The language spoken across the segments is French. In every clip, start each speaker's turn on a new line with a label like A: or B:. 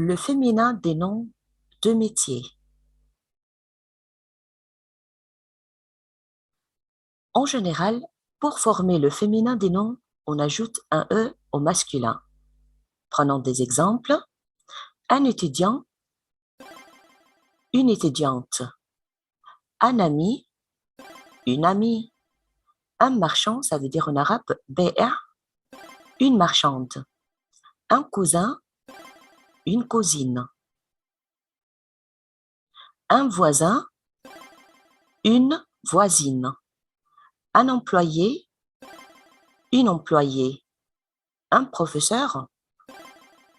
A: le féminin des noms de métiers. En général, pour former le féminin des noms, on ajoute un E au masculin. Prenons des exemples. Un étudiant, une étudiante. Un ami, une amie. Un marchand, ça veut dire en arabe BR, une marchande. Un cousin, une cousine. Un voisin, une voisine. Un employé, une employée. Un professeur,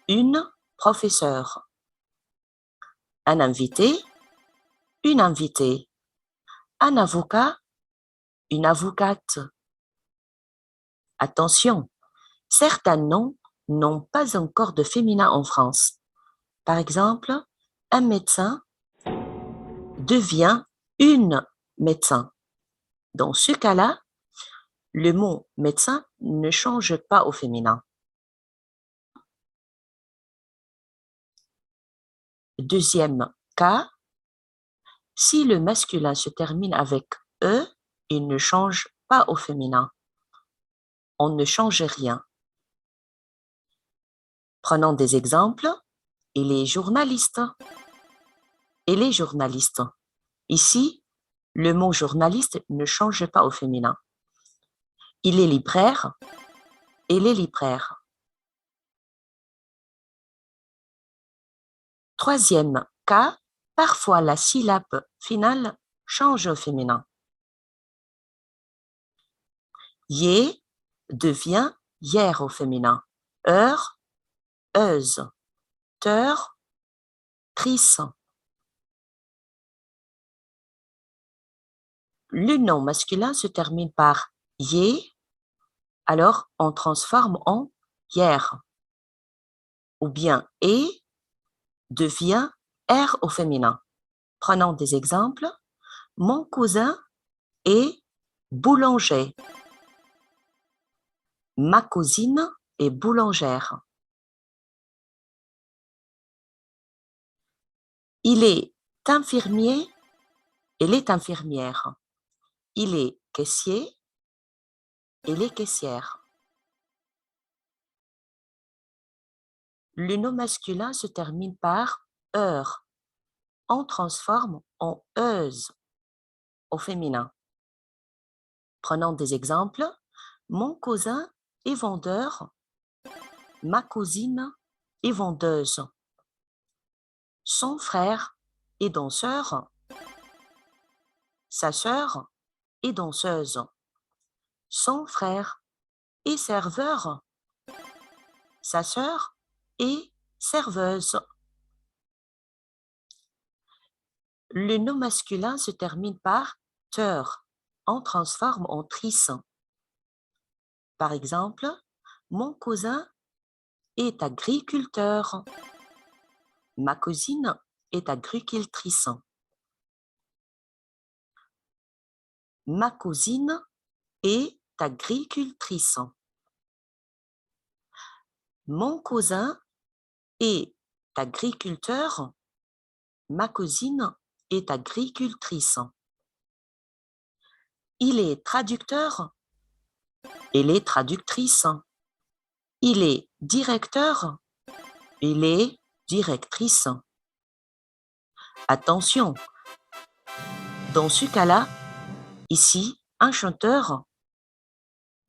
A: une professeure. Un invité, une invitée. Un avocat, une avocate. Attention, certains noms n'ont pas encore de féminin en France. Par exemple, un médecin devient une médecin. Dans ce cas-là, le mot médecin ne change pas au féminin. Deuxième cas, si le masculin se termine avec E, il ne change pas au féminin. On ne change rien. Prenons des exemples. Il est journaliste. Il est journaliste. Ici, le mot journaliste ne change pas au féminin. Il est libraire. Il est libraire. Troisième cas, parfois la syllabe finale change au féminin. Yé devient hier au féminin. Heure, euse. Teur, trice. Le nom masculin se termine par yé, alors on transforme en hier. Ou bien et devient R au féminin. Prenons des exemples. Mon cousin est boulanger. Ma cousine est boulangère. Il est infirmier, elle est infirmière. Il est caissier, elle est caissière. Le nom masculin se termine par heure. On transforme en euse au féminin. Prenons des exemples. Mon cousin est vendeur. Ma cousine est vendeuse. Son frère est danseur. Sa sœur est danseuse. Son frère est serveur. Sa sœur est serveuse. Le nom masculin se termine par teur. On transforme en trice. Par exemple, mon cousin est agriculteur. Ma cousine est agricultrice. Ma cousine est agricultrice. Mon cousin est agriculteur. Ma cousine est agricultrice. Il est traducteur. Elle est traductrice. Il est directeur. Elle est directrice. Attention, dans ce cas-là, ici, un chanteur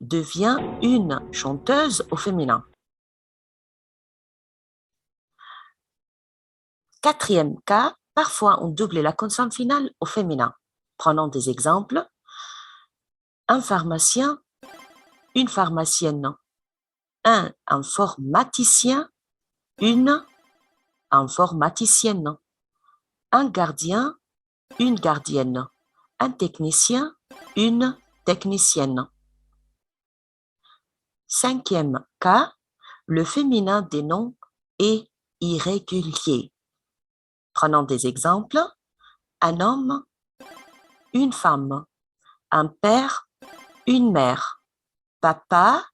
A: devient une chanteuse au féminin. Quatrième cas, parfois on double la consonne finale au féminin. Prenons des exemples. Un pharmacien, une pharmacienne. Un informaticien, une informaticienne. Un gardien, une gardienne. Un technicien, une technicienne. Cinquième cas, le féminin des noms est irrégulier. Prenons des exemples. Un homme, une femme. Un père, une mère. Papa,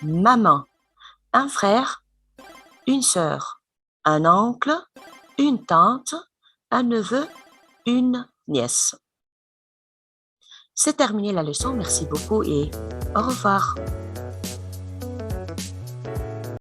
A: maman. Un frère, une sœur. un oncle, une tante, un neveu, une nièce. C'est terminé la leçon, merci beaucoup et au revoir.